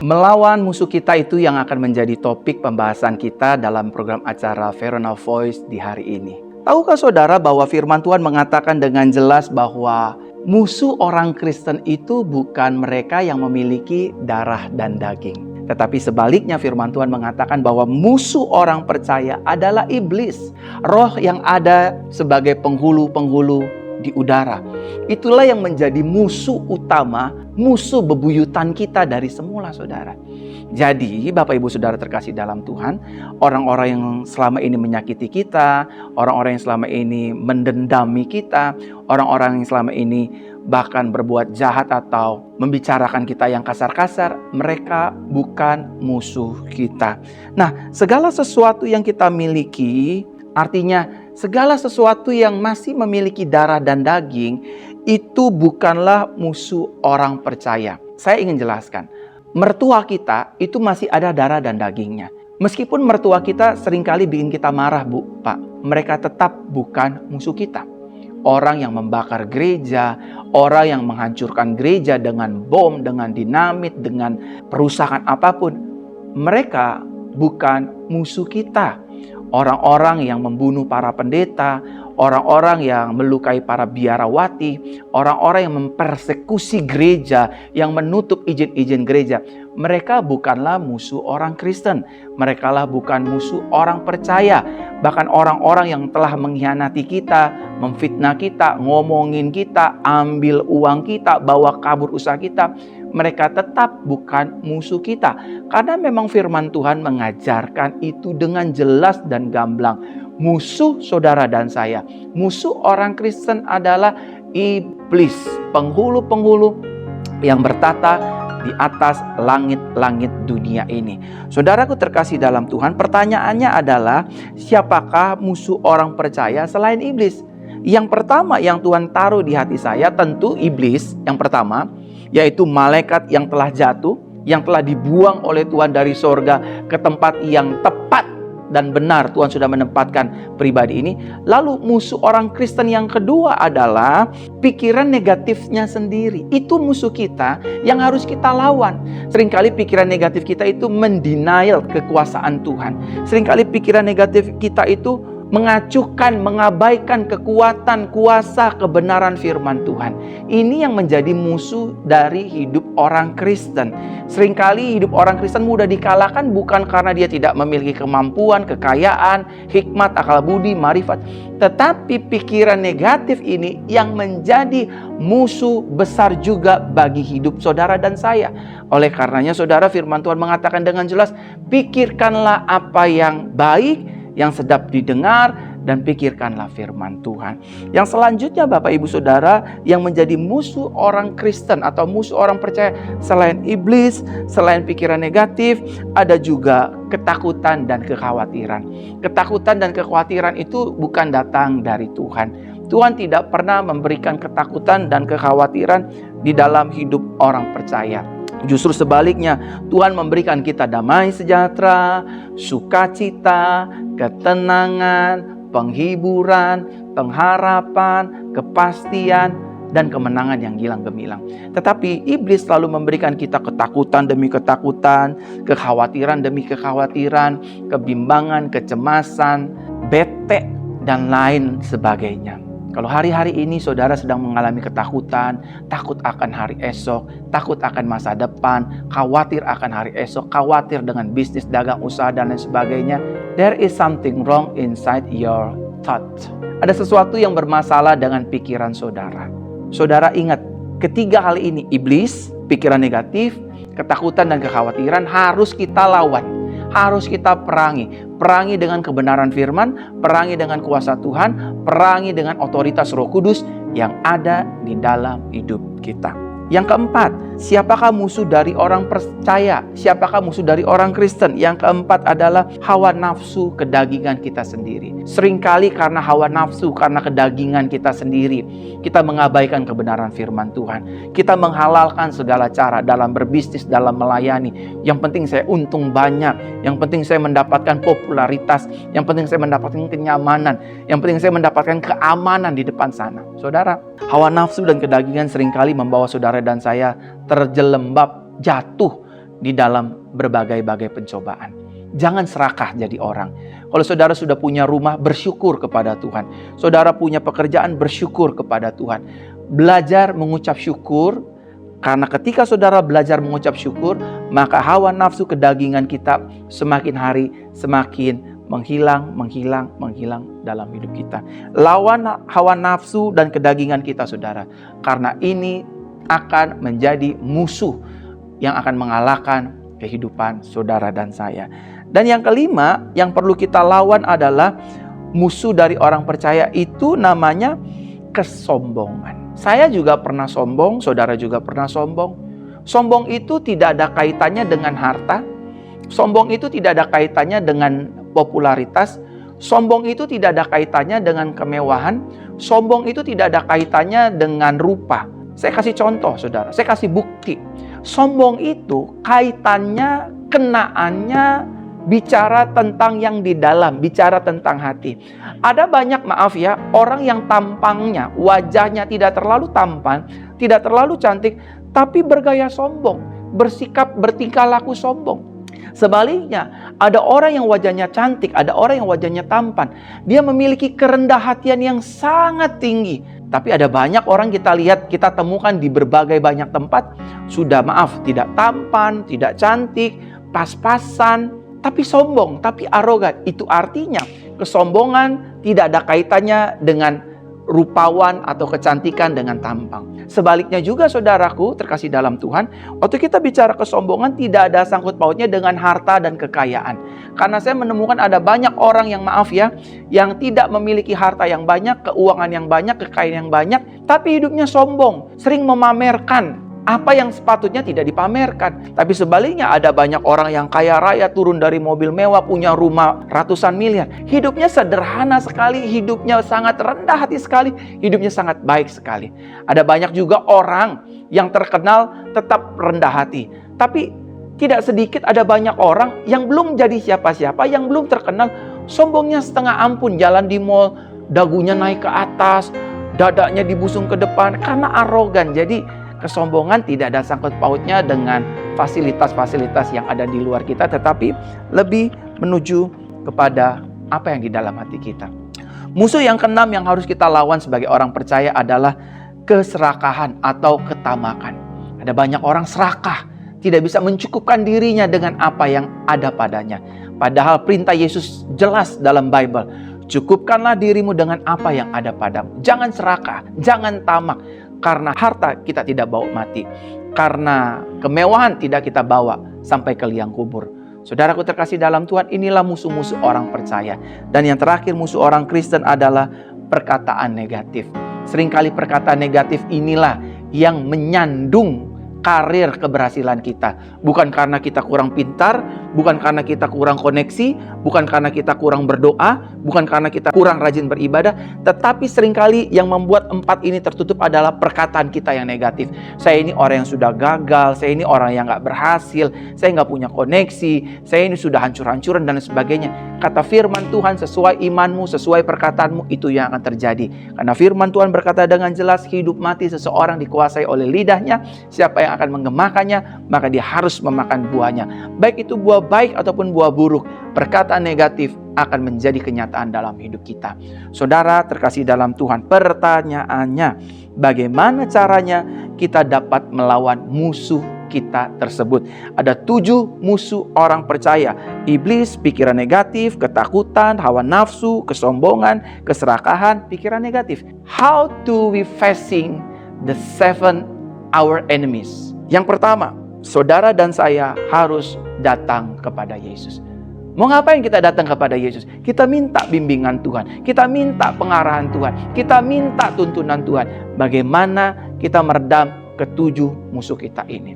Melawan musuh kita itu yang akan menjadi topik pembahasan kita dalam program acara Verona Voice di hari ini. Tahukah saudara bahwa firman Tuhan mengatakan dengan jelas bahwa musuh orang Kristen itu bukan mereka yang memiliki darah dan daging. Tetapi sebaliknya firman Tuhan mengatakan bahwa musuh orang percaya adalah iblis. Roh yang ada sebagai penghulu-penghulu di udara. Itulah yang menjadi musuh utama, musuh bebuyutan kita dari semula, saudara. Jadi, Bapak Ibu Saudara terkasih dalam Tuhan, orang-orang yang selama ini menyakiti kita, orang-orang yang selama ini mendendami kita, orang-orang yang selama ini bahkan berbuat jahat atau membicarakan kita yang kasar-kasar, mereka bukan musuh kita. Nah, segala sesuatu yang kita miliki, artinya segala sesuatu yang masih memiliki darah dan daging, itu bukanlah musuh orang percaya. Saya ingin jelaskan, mertua kita itu masih ada darah dan dagingnya. Meskipun mertua kita seringkali bikin kita marah, Bu, Pak, mereka tetap bukan musuh kita. Orang yang membakar gereja, orang yang menghancurkan gereja dengan bom, dengan dinamit, dengan perusakan apapun, mereka bukan musuh kita. Orang-orang yang membunuh para pendeta, orang-orang yang melukai para biarawati, orang-orang yang mempersekusi gereja, yang menutup izin-izin gereja, mereka bukanlah musuh orang Kristen. Mereka lah bukan musuh orang percaya. Bahkan orang-orang yang telah mengkhianati kita, memfitnah kita, ngomongin kita, ambil uang kita, bawa kabur usaha kita, mereka tetap bukan musuh kita. Karena memang firman Tuhan mengajarkan itu dengan jelas dan gamblang. Musuh saudara dan saya, musuh orang Kristen adalah iblis, penghulu-penghulu yang bertata di atas langit-langit dunia ini. Saudaraku terkasih dalam Tuhan, pertanyaannya adalah siapakah musuh orang percaya selain iblis? Yang pertama yang Tuhan taruh di hati saya tentu iblis yang pertama, yaitu malaikat yang telah jatuh, yang telah dibuang oleh Tuhan dari sorga ke tempat yang tepat dan benar Tuhan sudah menempatkan pribadi ini. Lalu musuh orang Kristen yang kedua adalah pikiran negatifnya sendiri. Itu musuh kita yang harus kita lawan. Seringkali pikiran negatif kita itu mendenial kekuasaan Tuhan. Seringkali pikiran negatif kita itu mengacuhkan, mengabaikan kekuatan, kuasa, kebenaran firman Tuhan. Ini yang menjadi musuh dari hidup orang Kristen. Seringkali hidup orang Kristen mudah dikalahkan bukan karena dia tidak memiliki kemampuan, kekayaan, hikmat, akal budi, marifat. Tetapi pikiran negatif ini yang menjadi musuh besar juga bagi hidup saudara dan saya. Oleh karenanya saudara, firman Tuhan mengatakan dengan jelas, pikirkanlah apa yang baik, yang sedap didengar, dan pikirkanlah firman Tuhan. Yang selanjutnya Bapak Ibu Saudara, yang menjadi musuh orang Kristen atau musuh orang percaya selain iblis, selain pikiran negatif, ada juga ketakutan dan kekhawatiran. Ketakutan dan kekhawatiran itu bukan datang dari Tuhan. Tuhan tidak pernah memberikan ketakutan dan kekhawatiran di dalam hidup orang percaya. Justru sebaliknya, Tuhan memberikan kita damai sejahtera, sukacita, ketenangan, penghiburan, pengharapan, kepastian, dan kemenangan yang gilang gemilang. Tetapi iblis selalu memberikan kita ketakutan demi ketakutan, kekhawatiran demi kekhawatiran, kebimbangan, kecemasan, bete, dan lain sebagainya. Kalau hari-hari ini saudara sedang mengalami ketakutan, takut akan hari esok, takut akan masa depan, khawatir akan hari esok, khawatir dengan bisnis, dagang, usaha, dan lain sebagainya, there is something wrong inside your thought. Ada sesuatu yang bermasalah dengan pikiran saudara. Saudara ingat, ketiga hal ini, iblis, pikiran negatif, ketakutan dan kekhawatiran harus kita lawan. Harus kita perangi. Perangi dengan kebenaran firman, perangi dengan kuasa Tuhan, perangi dengan otoritas Roh Kudus yang ada di dalam hidup kita. Yang keempat, siapakah musuh dari orang percaya? Siapakah musuh dari orang Kristen? Yang keempat adalah hawa nafsu kedagingan kita sendiri. Seringkali karena hawa nafsu, karena kedagingan kita sendiri, kita mengabaikan kebenaran firman Tuhan. Kita menghalalkan segala cara dalam berbisnis, dalam melayani. Yang penting saya untung banyak, yang penting saya mendapatkan popularitas, yang penting saya mendapatkan kenyamanan, yang penting saya mendapatkan keamanan di depan sana. Saudara, hawa nafsu dan kedagingan seringkali membawa saudara dan saya terjelembab, jatuh di dalam berbagai-bagai pencobaan. Jangan serakah jadi orang. Kalau saudara sudah punya rumah, bersyukur kepada Tuhan. Saudara punya pekerjaan, bersyukur kepada Tuhan. Belajar mengucap syukur, karena ketika saudara belajar mengucap syukur, maka hawa nafsu kedagingan kita semakin hari semakin menghilang dalam hidup kita. Lawan hawa nafsu dan kedagingan kita, saudara. Karena ini akan menjadi musuh yang akan mengalahkan kehidupan saudara dan saya. Dan yang kelima, yang perlu kita lawan adalah musuh dari orang percaya, itu namanya kesombongan. Saya juga pernah sombong, saudara juga pernah sombong. Sombong itu tidak ada kaitannya dengan harta. Sombong itu tidak ada kaitannya dengan popularitas. Sombong itu tidak ada kaitannya dengan kemewahan. Sombong itu tidak ada kaitannya dengan rupa. Saya kasih contoh, saudara. Saya kasih bukti. Sombong itu kaitannya, kenaannya bicara tentang yang di dalam, bicara tentang hati. Ada banyak, maaf ya, orang yang tampangnya, wajahnya tidak terlalu tampan, tidak terlalu cantik, tapi bergaya sombong, bersikap, bertingkah laku sombong. Sebaliknya, ada orang yang wajahnya cantik, ada orang yang wajahnya tampan. Dia memiliki kerendah hatian yang sangat tinggi. Tapi ada banyak orang kita lihat, kita temukan di berbagai banyak tempat, sudah maaf, tidak tampan, tidak cantik, pas-pasan, tapi sombong, tapi arogan. Itu artinya kesombongan tidak ada kaitannya dengan rupawan atau kecantikan dengan tampang. Sebaliknya juga, saudaraku terkasih dalam Tuhan, waktu kita bicara kesombongan tidak ada sangkut pautnya dengan harta dan kekayaan. Karena saya menemukan ada banyak orang yang, maaf ya, yang tidak memiliki harta yang banyak, keuangan yang banyak, kekayaan yang banyak, tapi hidupnya sombong, sering memamerkan apa yang sepatutnya tidak dipamerkan. Tapi sebaliknya ada banyak orang yang kaya raya, turun dari mobil mewah, punya rumah ratusan miliar. Hidupnya sederhana sekali, hidupnya sangat rendah hati sekali, hidupnya sangat baik sekali. Ada banyak juga orang yang terkenal tetap rendah hati. Tapi tidak sedikit ada banyak orang yang belum jadi siapa-siapa, yang belum terkenal, sombongnya setengah ampun, jalan di mall, dagunya naik ke atas, dadanya dibusung ke depan karena arogan. Jadi kesombongan tidak ada sangkut pautnya dengan fasilitas-fasilitas yang ada di luar kita, tetapi lebih menuju kepada apa yang di dalam hati kita. Musuh yang keenam yang harus kita lawan sebagai orang percaya adalah keserakahan atau ketamakan. Ada banyak orang serakah, tidak bisa mencukupkan dirinya dengan apa yang ada padanya. Padahal perintah Yesus jelas dalam Bible. Cukupkanlah dirimu dengan apa yang ada padamu. Jangan serakah, jangan tamak. Karena harta kita tidak bawa mati. Karena kemewahan tidak kita bawa sampai ke liang kubur. Saudaraku terkasih dalam Tuhan, inilah musuh-musuh orang percaya. Dan yang terakhir, musuh orang Kristen adalah perkataan negatif. Seringkali perkataan negatif inilah yang menyandung karir keberhasilan kita. Bukan karena kita kurang pintar, bukan karena kita kurang koneksi, bukan karena kita kurang berdoa, bukan karena kita kurang rajin beribadah, tetapi seringkali yang membuat empat ini tertutup adalah perkataan kita yang negatif. Saya ini orang yang sudah gagal, saya ini orang yang gak berhasil, saya gak punya koneksi, saya ini sudah hancur-hancuran dan sebagainya. Kata firman Tuhan, sesuai imanmu, sesuai perkataanmu, itu yang akan terjadi. Karena firman Tuhan berkata dengan jelas, hidup mati seseorang dikuasai oleh lidahnya. Siapa yang akan menggemakannya, maka dia harus memakan buahnya. Baik itu buah baik ataupun buah buruk, perkataan negatif akan menjadi kenyataan dalam hidup kita. Saudara terkasih dalam Tuhan, pertanyaannya, bagaimana caranya kita dapat melawan musuh kita tersebut? Ada 7 musuh orang percaya: iblis, pikiran negatif, ketakutan, hawa nafsu, kesombongan, keserakahan, pikiran negatif. How do we facing the 7 our enemies? Yang pertama, saudara dan saya harus datang kepada Yesus. Mau ngapain kita datang kepada Yesus? Kita minta bimbingan Tuhan, kita minta pengarahan Tuhan, kita minta tuntunan Tuhan. Bagaimana kita meredam ke-7 musuh kita ini?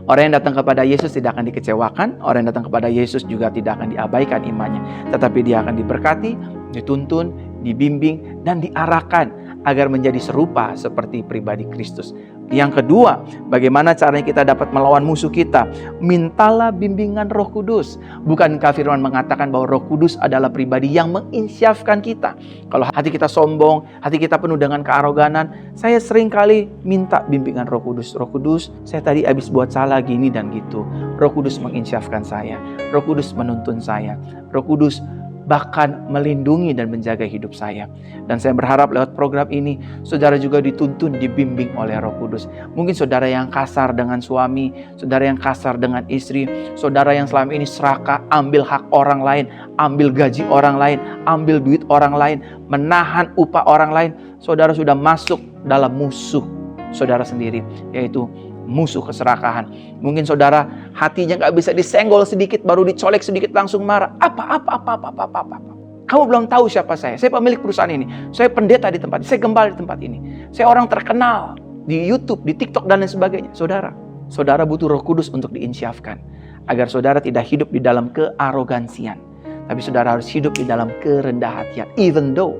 Orang yang datang kepada Yesus tidak akan dikecewakan, orang yang datang kepada Yesus juga tidak akan diabaikan imannya, tetapi dia akan diberkati, dituntun, dibimbing, dan diarahkan agar menjadi serupa seperti pribadi Kristus. Yang kedua, bagaimana caranya kita dapat melawan musuh kita? Mintalah bimbingan Roh Kudus. Bukankah firman mengatakan bahwa Roh Kudus adalah pribadi yang menginsyafkan kita? Kalau hati kita sombong, hati kita penuh dengan kearoganan, saya sering kali minta bimbingan Roh Kudus. Roh Kudus, saya tadi habis buat salah gini dan gitu. Roh Kudus menginsyafkan saya. Roh Kudus menuntun saya. Roh Kudus bahkan melindungi dan menjaga hidup saya. Dan saya berharap lewat program ini, saudara juga dituntun, dibimbing oleh Roh Kudus. Mungkin saudara yang kasar dengan suami, saudara yang kasar dengan istri, saudara yang selama ini serakah, ambil hak orang lain, ambil gaji orang lain, ambil duit orang lain, menahan upah orang lain. Saudara sudah masuk dalam musuh saudara sendiri, yaitu musuh keserakahan. Mungkin saudara hatinya gak bisa disenggol sedikit, baru dicolek sedikit langsung marah. Apa. Kamu belum tahu siapa saya. Saya pemilik perusahaan ini. Saya pendeta di tempat ini. Saya gembala di tempat ini. Saya orang terkenal di YouTube, di TikTok dan lain sebagainya. Saudara butuh Roh Kudus untuk diinsyafkan. Agar saudara tidak hidup di dalam kearogansian. Tapi saudara harus hidup di dalam kerendah hatian. Even though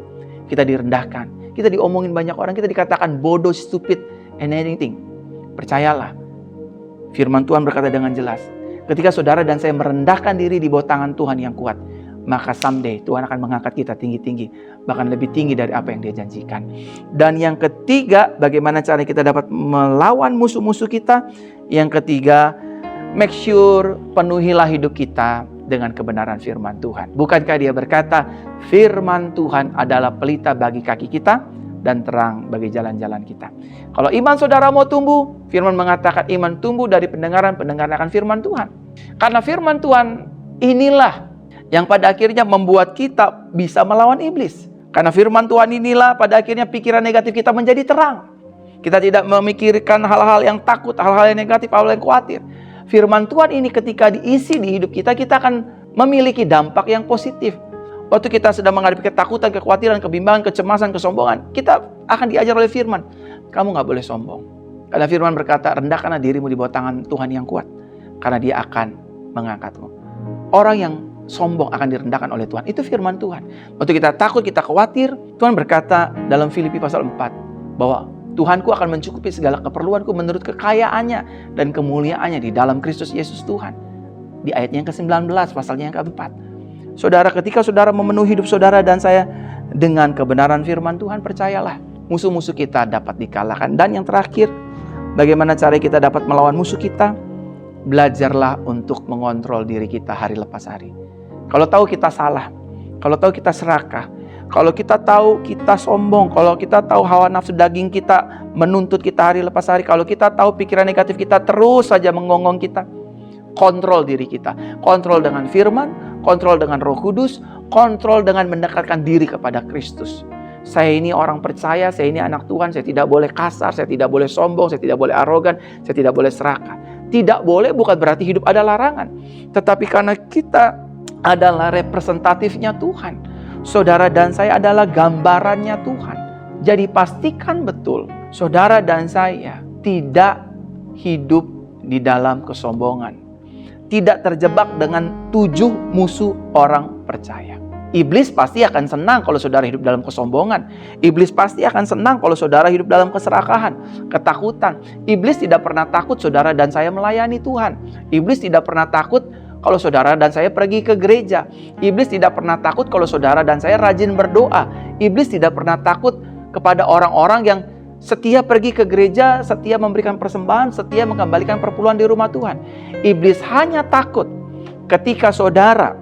kita direndahkan, kita diomongin banyak orang, kita dikatakan bodoh, stupid, and anything. Percayalah, firman Tuhan berkata dengan jelas, ketika saudara dan saya merendahkan diri di bawah tangan Tuhan yang kuat, maka someday Tuhan akan mengangkat kita tinggi-tinggi, bahkan lebih tinggi dari apa yang Dia janjikan. Dan yang ketiga, bagaimana cara kita dapat melawan musuh-musuh kita? Yang ketiga, make sure penuhilah hidup kita dengan kebenaran firman Tuhan. Bukankah Dia berkata, firman Tuhan adalah pelita bagi kaki kita dan terang bagi jalan-jalan kita. Kalau iman saudara mau tumbuh, firman mengatakan iman tumbuh dari pendengaran akan firman Tuhan. Karena firman Tuhan inilah yang pada akhirnya membuat kita bisa melawan iblis. Karena firman Tuhan inilah pada akhirnya pikiran negatif kita menjadi terang. Kita tidak memikirkan hal-hal yang takut, hal-hal yang negatif, hal-hal yang khawatir. Firman Tuhan ini ketika diisi di hidup kita, kita akan memiliki dampak yang positif. Waktu kita sedang menghadapi ketakutan, kekhawatiran, kebimbangan, kecemasan, kesombongan, kita akan diajar oleh firman. Kamu gak boleh sombong. Karena firman berkata, rendahkanlah dirimu di bawah tangan Tuhan yang kuat. Karena Dia akan mengangkatmu. Orang yang sombong akan direndahkan oleh Tuhan. Itu firman Tuhan. Waktu kita takut, kita khawatir, Tuhan berkata dalam Filipi pasal 4, bahwa Tuhanku akan mencukupi segala keperluanku menurut kekayaannya dan kemuliaannya di dalam Kristus Yesus Tuhan. Di ayatnya yang ke-19, pasalnya yang ke-4. Saudara, ketika saudara memenuhi hidup saudara dan saya dengan kebenaran firman Tuhan, percayalah, musuh-musuh kita dapat dikalahkan. Dan yang terakhir, bagaimana cara kita dapat melawan musuh kita? Belajarlah untuk mengontrol diri kita hari lepas hari. Kalau tahu kita salah, kalau tahu kita serakah, kalau kita tahu kita sombong, kalau kita tahu hawa nafsu daging kita menuntut kita hari lepas hari, kalau kita tahu pikiran negatif kita terus saja mengonggong kita, kontrol diri kita. Kontrol dengan firman, kontrol dengan Roh Kudus, kontrol dengan mendekatkan diri kepada Kristus. Saya ini orang percaya, saya ini anak Tuhan, saya tidak boleh kasar, saya tidak boleh sombong, saya tidak boleh arogan, saya tidak boleh serakah. Tidak boleh bukan berarti hidup ada larangan. Tetapi karena kita adalah representatifnya Tuhan, saudara dan saya adalah gambarannya Tuhan. Jadi pastikan betul, saudara dan saya tidak hidup di dalam kesombongan. Tidak terjebak dengan 7 musuh orang percaya. Iblis pasti akan senang kalau saudara hidup dalam kesombongan. Iblis pasti akan senang kalau saudara hidup dalam keserakahan, ketakutan. Iblis tidak pernah takut saudara dan saya melayani Tuhan. Iblis tidak pernah takut kalau saudara dan saya pergi ke gereja. Iblis tidak pernah takut kalau saudara dan saya rajin berdoa. Iblis tidak pernah takut kepada orang-orang yang setia pergi ke gereja, setia memberikan persembahan, setia mengembalikan perpuluhan di rumah Tuhan. Iblis hanya takut ketika saudara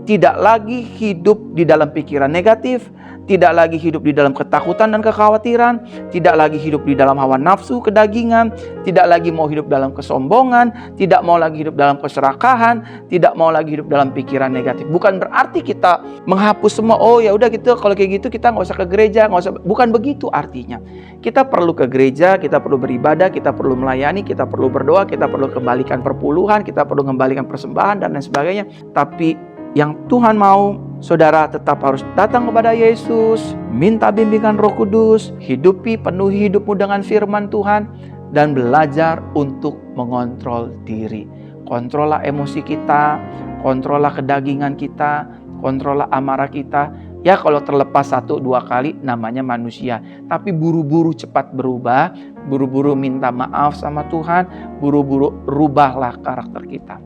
tidak lagi hidup di dalam pikiran negatif, tidak lagi hidup di dalam ketakutan dan kekhawatiran, tidak lagi hidup di dalam hawa nafsu kedagingan, tidak lagi mau hidup dalam kesombongan, tidak mau lagi hidup dalam keserakahan, tidak mau lagi hidup dalam pikiran negatif. Bukan berarti kita menghapus semua, oh ya udah gitu, kalau kayak gitu kita nggak usah ke gereja, nggak usah. Bukan begitu artinya. Kita perlu ke gereja, kita perlu beribadah, kita perlu melayani, kita perlu berdoa, kita perlu kembalikan perpuluhan, kita perlu kembalikan persembahan dan lain sebagainya. Tapi yang Tuhan mau, saudara tetap harus datang kepada Yesus, minta bimbingan Roh Kudus, penuhi hidupmu dengan firman Tuhan, dan belajar untuk mengontrol diri. Kontrollah emosi kita, kontrollah kedagingan kita, kontrollah amarah kita. Ya kalau terlepas 1-2 kali namanya manusia. Tapi buru-buru cepat berubah, buru-buru minta maaf sama Tuhan, buru-buru rubahlah karakter kita.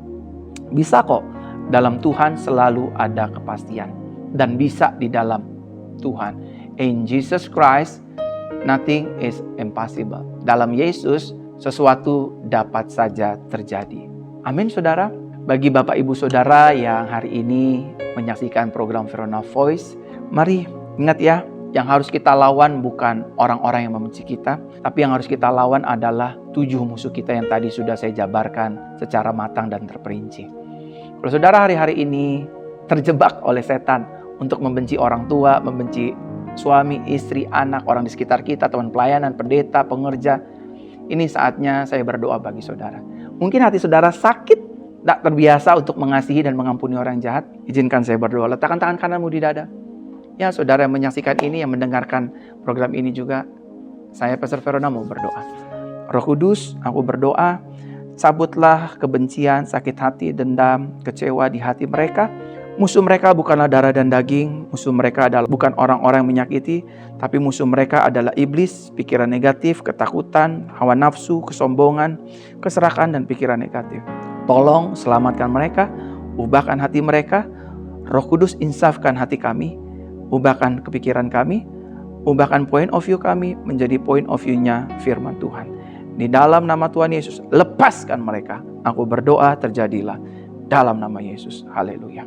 Bisa kok, dalam Tuhan selalu ada kepastian. Dan bisa di dalam Tuhan. In Jesus Christ, nothing is impossible. Dalam Yesus, sesuatu dapat saja terjadi. Amin, saudara. Bagi Bapak Ibu Saudara yang hari ini menyaksikan program Verona Voice, mari ingat ya, yang harus kita lawan bukan orang-orang yang membenci kita, tapi yang harus kita lawan adalah 7 musuh kita yang tadi sudah saya jabarkan secara matang dan terperinci. Kalau saudara hari-hari ini terjebak oleh setan untuk membenci orang tua, membenci suami, istri, anak, orang di sekitar kita, teman pelayanan, pendeta, pengerja, ini saatnya saya berdoa bagi saudara. Mungkin hati saudara sakit, tak terbiasa untuk mengasihi dan mengampuni orang jahat. Izinkan saya berdoa. Letakkan tangan kananmu di dada. Ya, saudara yang menyaksikan ini, yang mendengarkan program ini juga, saya Pastor Verona mau berdoa. Roh Kudus, aku berdoa, cabutlah kebencian, sakit hati, dendam, kecewa di hati mereka. Musuh mereka bukanlah darah dan daging, musuh mereka adalah bukan orang-orang yang menyakiti, tapi musuh mereka adalah iblis, pikiran negatif, ketakutan, hawa nafsu, kesombongan, keserakahan, dan pikiran negatif. Tolong selamatkan mereka, ubahkan hati mereka. Roh Kudus, insafkan hati kami, ubahkan kepikiran kami, ubahkan point of view kami menjadi point of view-nya firman Tuhan. Di dalam nama Tuhan Yesus, lepaskan mereka. Aku berdoa, terjadilah dalam nama Yesus. Haleluya.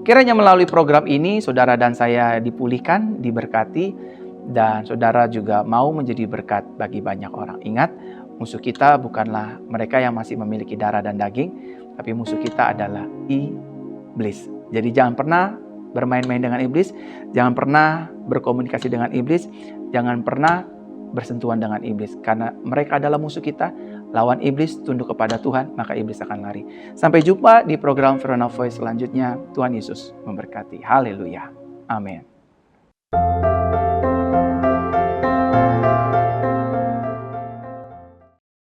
Kiranya melalui program ini, saudara dan saya dipulihkan, diberkati, dan saudara juga mau menjadi berkat bagi banyak orang. Ingat, musuh kita bukanlah mereka yang masih memiliki darah dan daging, tapi musuh kita adalah iblis. Jadi jangan pernah bermain-main dengan iblis, jangan pernah berkomunikasi dengan iblis, jangan pernah bersentuhan dengan iblis. Karena mereka adalah musuh kita. Lawan iblis, tunduk kepada Tuhan, maka iblis akan lari. Sampai jumpa di program Verona Voice selanjutnya. Tuhan Yesus memberkati. Haleluya. Amin.